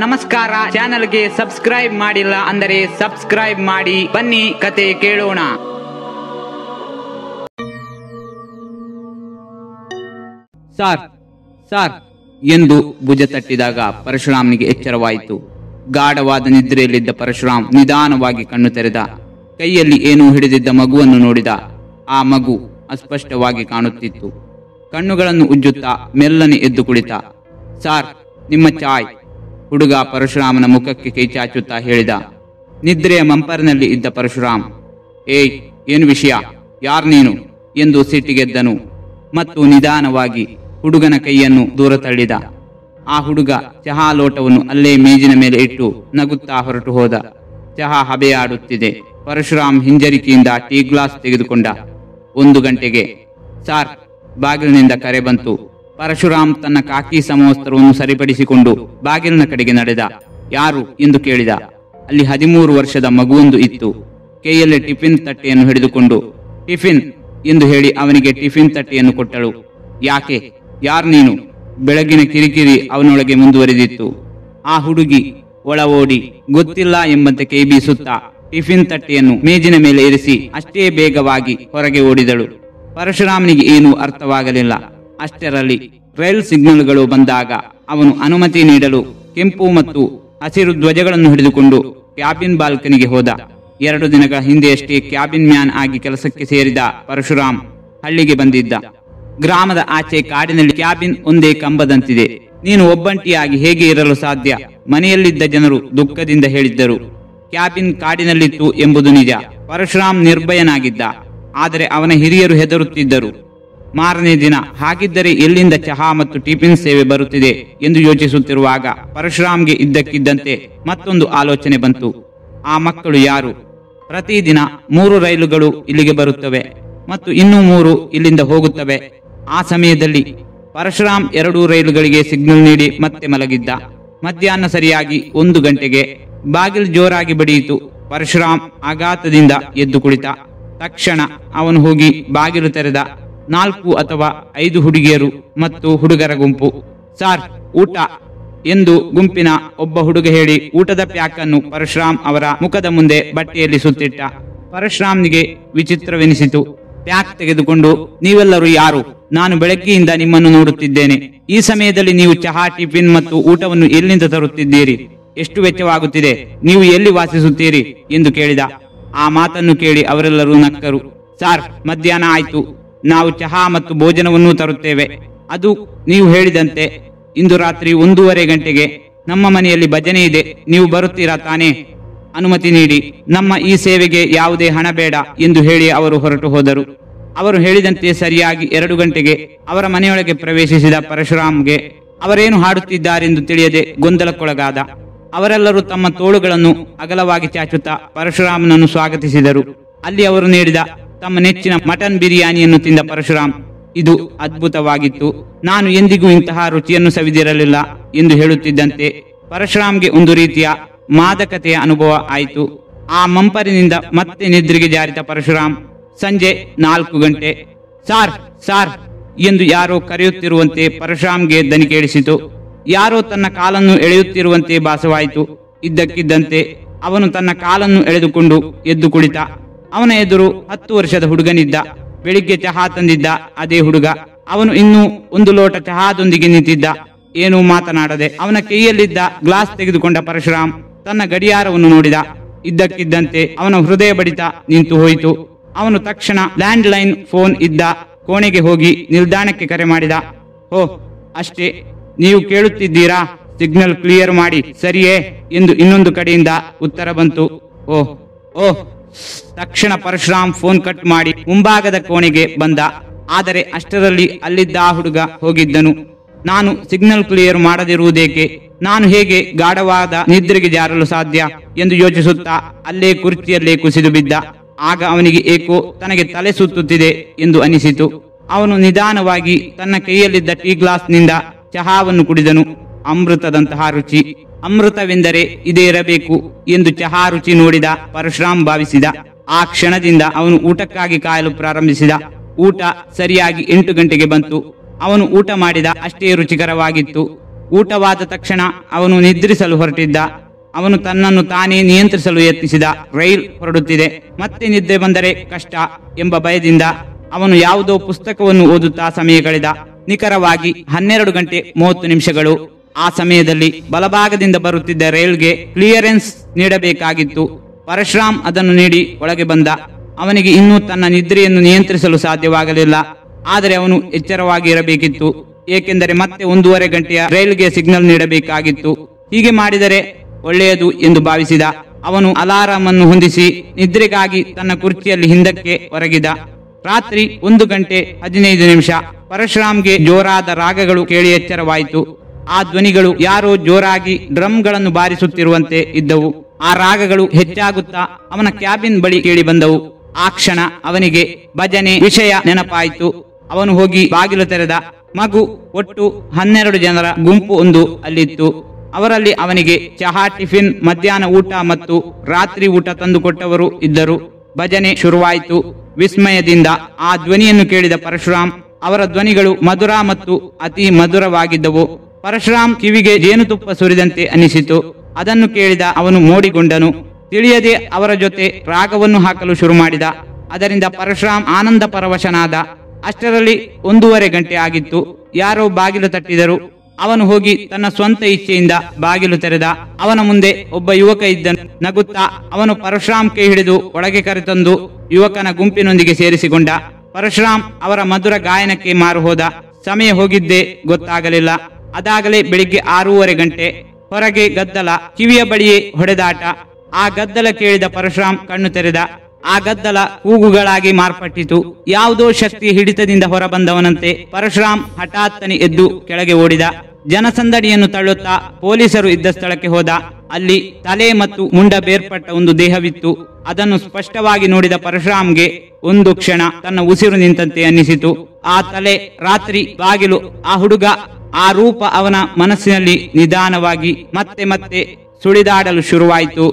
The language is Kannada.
ನಮಸ್ಕಾರ. ಚಾನೆಲ್ಗೆ ಸಬ್ಸ್ಕ್ರೈಬ್ ಮಾಡಿಲ್ಲ ಅಂದರೆ ಸಬ್ಸ್ಕ್ರೈಬ್ ಮಾಡಿ. ಬನ್ನಿ ಕತೆ ಕೇಳೋಣ. ಸಾರ್ ಸಾರ್ ಎಂದು ಭುಜ ತಟ್ಟಿದಾಗ ಪರಶುರಾಮನಿಗೆ ಎಚ್ಚರವಾಯಿತು. ಗಾಢವಾದ ನಿದ್ರೆಯಲ್ಲಿದ್ದ ಪರಶುರಾಮ್ ನಿಧಾನವಾಗಿ ಕಣ್ಣು ತೆರೆದ. ಕೈಯಲ್ಲಿ ಏನೋ ಹಿಡಿದಿದ್ದ ಮಗುವನ್ನು ನೋಡಿದ. ಆ ಮಗು ಅಸ್ಪಷ್ಟವಾಗಿ ಕಾಣುತ್ತಿತ್ತು. ಕಣ್ಣುಗಳನ್ನು ಉಜ್ಜುತ್ತಾ ಮೆಲ್ಲನೆ ಎದ್ದು ಕುಳಿತ. ಸಾರ್, ನಿಮ್ಮ ಚಾಯ್, ಹುಡುಗ ಪರಶುರಾಮನ ಮುಖಕ್ಕೆ ಕೈಚಾಚುತ್ತಾ ಹೇಳಿದ. ನಿದ್ರೆಯ ಮಂಪರ್ನಲ್ಲಿ ಇದ್ದ ಪರಶುರಾಮ್, ಏಯ್, ಏನು ವಿಷಯ, ಯಾರ್ ನೀನು ಎಂದು ಸಿಟ್ಟಿಗೆದ್ದನು ಮತ್ತು ನಿಧಾನವಾಗಿ ಹುಡುಗನ ಕೈಯನ್ನು ದೂರ ತಳ್ಳಿದ. ಆ ಹುಡುಗ ಚಹಾ ಲೋಟವನ್ನು ಅಲ್ಲೇ ಮೇಜಿನ ಮೇಲೆ ಇಟ್ಟು ನಗುತ್ತಾ ಹೊರಟು ಹೋದ. ಚಹಾ ಹಬೆಯಾಡುತ್ತಿದೆ. ಪರಶುರಾಮ್ ಹಿಂಜರಿಕೆಯಿಂದ ಟೀ ಗ್ಲಾಸ್ ತೆಗೆದುಕೊಂಡ. 1 ಗಂಟೆಗೆ ಸಾರ್, ಬಾಗಿಲಿನಿಂದ ಕರೆ ಬಂತು. ಪರಶುರಾಮ್ ತನ್ನ ಕಾಕಿ ಸಮವಸ್ತ್ರವನ್ನು ಸರಿಪಡಿಸಿಕೊಂಡು ಬಾಗಿಲಿನ ಕಡೆಗೆ ನಡೆದ. ಯಾರು ಎಂದು ಕೇಳಿದ. ಅಲ್ಲಿ 13 ವರ್ಷದ ಮಗುವೊಂದು ಇತ್ತು. ಕೈಯಲ್ಲಿ ಟಿಫಿನ್ ತಟ್ಟೆಯನ್ನು ಹಿಡಿದುಕೊಂಡು ಟಿಫಿನ್ ಎಂದು ಹೇಳಿ ಅವನಿಗೆ ಟಿಫಿನ್ ತಟ್ಟೆಯನ್ನು ಕೊಟ್ಟಳು. ಯಾಕೆ, ಯಾರ್ ನೀನು? ಬೆಳಗಿನ ಕಿರಿಕಿರಿ ಅವನೊಳಗೆ ಮುಂದುವರಿದಿತ್ತು. ಆ ಹುಡುಗಿ ಒಳ ಓಡಿ ಗೊತ್ತಿಲ್ಲ ಎಂಬಂತೆ ಕೈ ಬೀಸುತ್ತಾ ಟಿಫಿನ್ ತಟ್ಟೆಯನ್ನು ಮೇಜಿನ ಮೇಲೆ ಇರಿಸಿ ಅಷ್ಟೇ ಬೇಗವಾಗಿ ಹೊರಗೆ ಓಡಿದಳು. ಪರಶುರಾಮನಿಗೆ ಏನೂ ಅರ್ಥವಾಗಲಿಲ್ಲ. ಅಷ್ಟರಲ್ಲಿ ರೈಲ್ ಸಿಗ್ನಲ್ಗಳು ಬಂದಾಗ ಅವನು ಅನುಮತಿ ನೀಡಲು ಕೆಂಪು ಮತ್ತು ಹಸಿರು ಧ್ವಜಗಳನ್ನು ಹಿಡಿದುಕೊಂಡು ಕ್ಯಾಬಿನ್ ಬಾಲ್ಕನಿಗೆ ಹೋದ. 2 ದಿನಗಳ ಹಿಂದೆಯಷ್ಟೇ ಕ್ಯಾಬಿನ್ ಮ್ಯಾನ್ ಆಗಿ ಕೆಲಸಕ್ಕೆ ಸೇರಿದ ಪರಶುರಾಮ್ ಹಳ್ಳಿಗೆ ಬಂದಿದ್ದ. ಗ್ರಾಮದ ಆಚೆ ಕಾಡಿನಲ್ಲಿ ಕ್ಯಾಬಿನ್ ಒಂದೇ ಕಂಬದಂತಿದೆ. ನೀನು ಒಬ್ಬಂಟಿಯಾಗಿ ಹೇಗೆ ಇರಲು ಸಾಧ್ಯ? ಮನೆಯಲ್ಲಿದ್ದ ಜನರು ದುಃಖದಿಂದ ಹೇಳಿದ್ದರು. ಕ್ಯಾಬಿನ್ ಕಾಡಿನಲ್ಲಿತ್ತು ಎಂಬುದು ನಿಜ. ಪರಶುರಾಮ್ ನಿರ್ಭಯನಾಗಿದ್ದ. ಆದರೆ ಅವನ ಹಿರಿಯರು ಹೆದರುತ್ತಿದ್ದರು. ಮಾರನೇ ದಿನ ಹಾಗಿದ್ದರೆ ಎಲ್ಲಿಂದ ಚಹಾ ಮತ್ತು ಟಿಫಿನ್ ಸೇವೆ ಬರುತ್ತಿದೆ ಎಂದು ಯೋಚಿಸುತ್ತಿರುವಾಗ ಪರಶುರಾಮ್ಗೆ ಇದ್ದಕ್ಕಿದ್ದಂತೆ ಮತ್ತೊಂದು ಆಲೋಚನೆ ಬಂತು. ಆ ಮಕ್ಕಳು ಯಾರು? ಪ್ರತಿದಿನ 3 ರೈಲುಗಳು ಇಲ್ಲಿಗೆ ಬರುತ್ತವೆ ಮತ್ತು ಇನ್ನೂ 3 ಇಲ್ಲಿಂದ ಹೋಗುತ್ತವೆ. ಆ ಸಮಯದಲ್ಲಿ ಪರಶುರಾಮ್ 2 ರೈಲುಗಳಿಗೆ ಸಿಗ್ನಲ್ ನೀಡಿ ಮತ್ತೆ ಮಲಗಿದ್ದ. ಮಧ್ಯಾಹ್ನ ಸರಿಯಾಗಿ 1 ಗಂಟೆಗೆ ಬಾಗಿಲು ಜೋರಾಗಿ ಬಡಿಯಿತು. ಪರಶುರಾಮ್ ಆಘಾತದಿಂದ ಎದ್ದು ಕುಳಿತ. ತಕ್ಷಣ ಅವನು ಹೋಗಿ ಬಾಗಿಲು ತೆರೆದ. 4 ಅಥವಾ 5 ಹುಡುಗಿಯರು ಮತ್ತು ಹುಡುಗರ ಗುಂಪು. ಸಾರ್, ಊಟ ಎಂದು ಗುಂಪಿನ ಒಬ್ಬ ಹುಡುಗ ಹೇಳಿ ಊಟದ ಪ್ಯಾಕ್ ಅನ್ನು ಪರಶುರಾಮ್ ಅವರ ಮುಖದ ಮುಂದೆ ಬಟ್ಟೆಯಲ್ಲಿ ಸುತ್ತಿಟ್ಟ. ಪರಶುರಾಮ್ನಿಗೆ ವಿಚಿತ್ರವೆನಿಸಿತು. ಪ್ಯಾಕ್ ತೆಗೆದುಕೊಂಡು, ನೀವೆಲ್ಲರೂ ಯಾರು? ನಾನು ಬೆಳಗ್ಗೆಯಿಂದ ನಿಮ್ಮನ್ನು ನೋಡುತ್ತಿದ್ದೇನೆ. ಈ ಸಮಯದಲ್ಲಿ ನೀವು ಚಹಾ, ಟಿಫಿನ್ ಮತ್ತು ಊಟವನ್ನು ಎಲ್ಲಿಂದ ತರುತ್ತಿದ್ದೀರಿ? ಎಷ್ಟು ವೆಚ್ಚವಾಗುತ್ತಿದೆ? ನೀವು ಎಲ್ಲಿ ವಾಸಿಸುತ್ತೀರಿ ಎಂದು ಕೇಳಿದ. ಆ ಮಾತನ್ನು ಕೇಳಿ ಅವರೆಲ್ಲರೂ ನಕ್ಕರು. ಸಾರ್, ಮಧ್ಯಾಹ್ನ ಆಯ್ತು, ನಾವು ಚಹಾ ಮತ್ತು ಭೋಜನವನ್ನೂ ತರುತ್ತೇವೆ. ಅದು ನೀವು ಹೇಳಿದಂತೆ ಇಂದು ರಾತ್ರಿ 1:30 ಗಂಟೆಗೆ ನಮ್ಮ ಮನೆಯಲ್ಲಿ ಭಜನೆ ಇದೆ. ನೀವು ಬರುತ್ತೀರಾ ತಾನೇ? ಅನುಮತಿ ನೀಡಿ. ನಮ್ಮ ಈ ಸೇವೆಗೆ ಯಾವುದೇ ಹಣ ಬೇಡ ಎಂದು ಹೇಳಿ ಅವರು ಹೊರಟು ಹೋದರು. ಅವರು ಹೇಳಿದಂತೆ ಸರಿಯಾಗಿ 2 ಗಂಟೆಗೆ ಅವರ ಮನೆಯೊಳಗೆ ಪ್ರವೇಶಿಸಿದ ಪರಶುರಾಮ್ಗೆ ಅವರೇನು ಹಾಡುತ್ತಿದ್ದಾರೆಂದು ತಿಳಿಯದೆ ಗೊಂದಲಕ್ಕೊಳಗಾದ. ಅವರೆಲ್ಲರೂ ತಮ್ಮ ತೋಳುಗಳನ್ನು ಅಗಲವಾಗಿ ಚಾಚುತ್ತಾ ಪರಶುರಾಮನನ್ನು ಸ್ವಾಗತಿಸಿದರು. ಅಲ್ಲಿ ಅವರು ನೀಡಿದ ತಮ್ಮ ನೆಚ್ಚಿನ ಮಟನ್ ಬಿರಿಯಾನಿಯನ್ನು ತಿಂದ ಪರಶುರಾಮ್, ಇದು ಅದ್ಭುತವಾಗಿತ್ತು, ನಾನು ಎಂದಿಗೂ ಇಂತಹ ರುಚಿಯನ್ನು ಸವಿದಿರಲಿಲ್ಲ ಎಂದು ಹೇಳುತ್ತಿದ್ದಂತೆ ಪರಶುರಾಮ್ಗೆ ಒಂದು ರೀತಿಯ ಮಾದಕತೆಯ ಅನುಭವ ಆಯಿತು. ಆ ಮಂಪರಿನಿಂದ ಮತ್ತೆ ನಿದ್ರೆಗೆ ಜಾರಿದ ಪರಶುರಾಮ್ ಸಂಜೆ 4 ಗಂಟೆ. ಸಾರ್, ಸಾರ್ ಎಂದು ಯಾರೋ ಕರೆಯುತ್ತಿರುವಂತೆ ಪರಶುರಾಮ್ಗೆ ದನಿ ಕೇಳಿಸಿತು. ಯಾರೋ ತನ್ನ ಕಾಲನ್ನು ಎಳೆಯುತ್ತಿರುವಂತೆ ಭಾಸವಾಯಿತು. ಇದ್ದಕ್ಕಿದ್ದಂತೆ ಅವನು ತನ್ನ ಕಾಲನ್ನು ಎಳೆದುಕೊಂಡು ಎದ್ದು ಕುಳಿತ. ಅವನ ಎದುರು 10 ವರ್ಷದ ಹುಡುಗನಿದ್ದ. ಬೆಳಿಗ್ಗೆ ಚಹಾ ತಂದಿದ್ದ ಅದೇ ಹುಡುಗ. ಅವನು ಇನ್ನೂ 1 ಲೋಟ ಚಹಾದೊಂದಿಗೆ ನಿಂತಿದ್ದ. ಏನೂ ಮಾತನಾಡದೆ ಅವನ ಕೈಯಲ್ಲಿದ್ದ ಗ್ಲಾಸ್ ತೆಗೆದುಕೊಂಡ ಪರಶುರಾಮ್ ತನ್ನ ಗಡಿಯಾರವನ್ನು ನೋಡಿದ. ಇದ್ದಕ್ಕಿದ್ದಂತೆ ಅವನ ಹೃದಯ ಬಡಿತ ನಿಂತು ಹೋಯಿತು. ಅವನು ತಕ್ಷಣ ಲ್ಯಾಂಡ್ ಲೈನ್ ಫೋನ್ ಇದ್ದ ಕೋಣೆಗೆ ಹೋಗಿ ನಿಲ್ದಾಣಕ್ಕೆ ಕರೆ ಮಾಡಿದ. ಓ, ಅಷ್ಟೇ, ನೀವು ಕೇಳುತ್ತಿದ್ದೀರಾ? ಸಿಗ್ನಲ್ ಕ್ಲಿಯರ್ ಮಾಡಿ, ಸರಿಯೇ ಎಂದು ಇನ್ನೊಂದು ಕಡೆಯಿಂದ ಉತ್ತರ ಬಂತು. ಓಹ್ ಓಹ್ ತಕ್ಷಣ ಪರಶುರಾಮ್ ಫೋನ್ ಕಟ್ ಮಾಡಿ ಮುಂಭಾಗದ ಕೋಣೆಗೆ ಬಂದ. ಆದರೆ ಅಷ್ಟರಲ್ಲಿ ಅಲ್ಲಿದ್ದ ಆ ಹುಡುಗ ಹೋಗಿದ್ದನು. ನಾನು ಸಿಗ್ನಲ್ ಕ್ಲಿಯರ್ ಮಾಡದಿರುವುದೇಕೆ? ನಾನು ಹೇಗೆ ಗಾಢವಾದ ನಿದ್ರೆಗೆ ಜಾರಲು ಸಾಧ್ಯ ಎಂದು ಯೋಚಿಸುತ್ತಾ ಅಲ್ಲೇ ಕುರ್ಚಿಯಲ್ಲೇ ಕುಸಿದು ಬಿದ್ದ. ಆಗ ಅವನಿಗೆ ಏಕೋ ತನಗೆ ತಲೆ ಸುತ್ತುತ್ತಿದೆ ಎಂದು ಅನಿಸಿತು. ಅವನು ನಿಧಾನವಾಗಿ ತನ್ನ ಕೈಯಲ್ಲಿದ್ದ ಟೀ ಗ್ಲಾಸ್ನಿಂದ ಚಹಾವನ್ನು ಕುಡಿದನು. ಅಮೃತದಂತಹ ರುಚಿ. ಅಮೃತವೆಂದರೆ ಇದೇ ಇರಬೇಕು ಎಂದು ಚಹಾ ರುಚಿ ನೋಡಿದ ಪರಶುರಾಮ್ ಭಾವಿಸಿದ. ಆ ಕ್ಷಣದಿಂದ ಅವನು ಊಟಕ್ಕಾಗಿ ಕಾಯಲು ಪ್ರಾರಂಭಿಸಿದ. ಊಟ ಸರಿಯಾಗಿ 8 ಗಂಟೆಗೆ ಬಂತು. ಅವನು ಊಟ ಮಾಡಿದ ಅಷ್ಟೇ ರುಚಿಕರವಾಗಿತ್ತು. ಊಟವಾದ ತಕ್ಷಣ ಅವನು ನಿದ್ರಿಸಲು ಹೊರಟಿದ್ದ. ಅವನು ತನ್ನನ್ನು ತಾನೇ ನಿಯಂತ್ರಿಸಲು ಯತ್ನಿಸಿದ. ರೈಲ್ ಹೊರಡುತ್ತಿದೆ, ಮತ್ತೆ ನಿದ್ರೆ ಬಂದರೆ ಕಷ್ಟ ಎಂಬ ಭಯದಿಂದ ಅವನು ಯಾವುದೋ ಪುಸ್ತಕವನ್ನು ಓದುತ್ತಾ ಸಮಯ ಕಳೆದ. ನಿಖರವಾಗಿ 12:30 ಆ ಸಮಯದಲ್ಲಿ ಬಲಭಾಗದಿಂದ ಬರುತ್ತಿದ್ದ ರೈಲ್ಗೆ ಕ್ಲಿಯರೆನ್ಸ್ ನೀಡಬೇಕಾಗಿತ್ತು. ಪರಶುರಾಮ್ ಅದನ್ನು ನೀಡಿ ಒಳಗೆ ಬಂದ. ಅವನಿಗೆ ಇನ್ನೂ ತನ್ನ ನಿದ್ರೆಯನ್ನು ನಿಯಂತ್ರಿಸಲು ಸಾಧ್ಯವಾಗಲಿಲ್ಲ. ಆದರೆ ಅವನು ಎಚ್ಚರವಾಗಿ ಇರಬೇಕಿತ್ತು, ಏಕೆಂದರೆ ಮತ್ತೆ 1.5 ಗಂಟೆಯ ರೈಲ್ಗೆ ಸಿಗ್ನಲ್ ನೀಡಬೇಕಾಗಿತ್ತು. ಹೀಗೆ ಮಾಡಿದರೆ ಒಳ್ಳೆಯದು ಎಂದು ಭಾವಿಸಿದ. ಅವನು ಅಲಾರಾಮ್ ಅನ್ನು ಹೊಂದಿಸಿ ನಿದ್ರೆಗಾಗಿ ತನ್ನ ಕುರ್ಚಿಯಲ್ಲಿ ಹಿಂದಕ್ಕೆ ಒರಗಿದ. ರಾತ್ರಿ 1:15 ಪರಶುರಾಮ್ಗೆ ಜೋರಾದ ರಾಗಗಳು ಕೇಳಿ ಎಚ್ಚರವಾಯಿತು. ಆ ಧ್ವನಿಗಳು ಯಾರೋ ಜೋರಾಗಿ ಡ್ರಮ್ಗಳನ್ನು ಬಾರಿಸುತ್ತಿರುವಂತೆ ಇದ್ದವು. ಆ ರಾಗಗಳು ಹೆಚ್ಚಾಗುತ್ತಾ ಅವನ ಕ್ಯಾಬಿನ್ ಬಳಿ ಕೇಳಿ ಬಂದವು. ಆ ಕ್ಷಣ ಅವನಿಗೆ ಭಜನೆ ವಿಷಯ ನೆನಪಾಯಿತು. ಅವನು ಹೋಗಿ ಬಾಗಿಲು ತೆರೆದ. ಮಗು, ಒಟ್ಟು 12 ಜನರ ಗುಂಪು ಒಂದು ಅಲ್ಲಿತ್ತು. ಅವರಲ್ಲಿ ಅವನಿಗೆ ಚಹಾ, ಟಿಫಿನ್, ಮಧ್ಯಾಹ್ನ ಊಟ ಮತ್ತು ರಾತ್ರಿ ಊಟ ತಂದುಕೊಟ್ಟವರು ಇದ್ದರು. ಭಜನೆ ಶುರುವಾಯಿತು. ವಿಸ್ಮಯದಿಂದ ಆ ಧ್ವನಿಯನ್ನು ಕೇಳಿದ ಪರಶುರಾಮ್, ಅವರ ಧ್ವನಿಗಳು ಮಧುರ ಮತ್ತು ಅತಿ ಮಧುರವಾಗಿದ್ದವು. ಪರಶುರಾಮ್ ಕಿವಿಗೆ ಜೇನುತುಪ್ಪ ಸುರಿದಂತೆ ಅನಿಸಿತು. ಅದನ್ನು ಕೇಳಿದ ಅವನು ಮೋಡಿಗೊಂಡನು. ತಿಳಿಯದೆ ಅವರ ಜೊತೆ ರಾಗವನ್ನು ಹಾಕಲು ಶುರು ಮಾಡಿದ. ಅದರಿಂದ ಪರಶುರಾಮ್ ಆನಂದ ಪರವಶನಾದ. ಅಷ್ಟರಲ್ಲಿ 1.5 ಗಂಟೆ ಆಗಿತ್ತು. ಯಾರೋ ಬಾಗಿಲು ತಟ್ಟಿದರು. ಅವನು ಹೋಗಿ ತನ್ನ ಸ್ವಂತ ಇಚ್ಛೆಯಿಂದ ಬಾಗಿಲು ತೆರೆದ. ಅವನ ಮುಂದೆ ಒಬ್ಬ ಯುವಕ ಇದ್ದನು. ನಗುತ್ತಾ ಅವನು ಪರಶುರಾಮ್ ಕೈ ಹಿಡಿದು ಒಳಗೆ ಕರೆತಂದು ಯುವಕನ ಗುಂಪಿನೊಂದಿಗೆ ಸೇರಿಸಿಕೊಂಡ. ಪರಶುರಾಮ್ ಅವರ ಮಧುರ ಗಾಯನಕ್ಕೆ ಮಾರು ಹೋದ. ಸಮಯ ಹೋಗಿದ್ದೇ ಗೊತ್ತಾಗಲಿಲ್ಲ. ಅದಾಗಲೇ ಬೆಳಿಗ್ಗೆ 6:30 ಗಂಟೆ. ಹೊರಗೆ ಗದ್ದಲ, ಕಿವಿಯ ಬಳಿಯೇ ಹೊಡೆದಾಟ. ಆ ಗದ್ದಲ ಕೇಳಿದ ಪರಶುರಾಮ್ ಕಣ್ಣು ತೆರೆದ. ಆ ಗದ್ದಲ ಕೂಗುಗಳಾಗಿ ಮಾರ್ಪಟ್ಟಿತು. ಯಾವುದೋ ಶಕ್ತಿ ಹಿಡಿತದಿಂದ ಹೊರಬಂದವನಂತೆ ಪರಶುರಾಮ್ ಹಠಾತ್ತನೆ ಎದ್ದು ಕೆಳಗೆ ಓಡಿದ. ಜನಸಂದಣಿಯನ್ನು ತಳ್ಳುತ್ತಾ ಪೊಲೀಸರು ಇದ್ದ ಸ್ಥಳಕ್ಕೆ ಹೋದ. ಅಲ್ಲಿ ತಲೆ ಮತ್ತು ಮುಂಡ ಬೇರ್ಪಟ್ಟ ಒಂದು ದೇಹವಿತ್ತು. ಅದನ್ನು ಸ್ಪಷ್ಟವಾಗಿ ನೋಡಿದ ಪರಶುರಾಮ್ಗೆ ಒಂದು ಕ್ಷಣ ತನ್ನ ಉಸಿರು ನಿಂತಂತೆ ಅನ್ನಿಸಿತು. ಆ ತಲೆ, ರಾತ್ರಿ, ಬಾಗಿಲು, ಆ ಹುಡುಗ, ಆ ರೂಪ ಅವನ ಮನಸ್ಸಿನಲ್ಲಿ ನಿಧಾನವಾಗಿ ಮತ್ತೆ ಮತ್ತೆ ಸುಳಿದಾಡಲು ಶುರುವಾಯಿತು.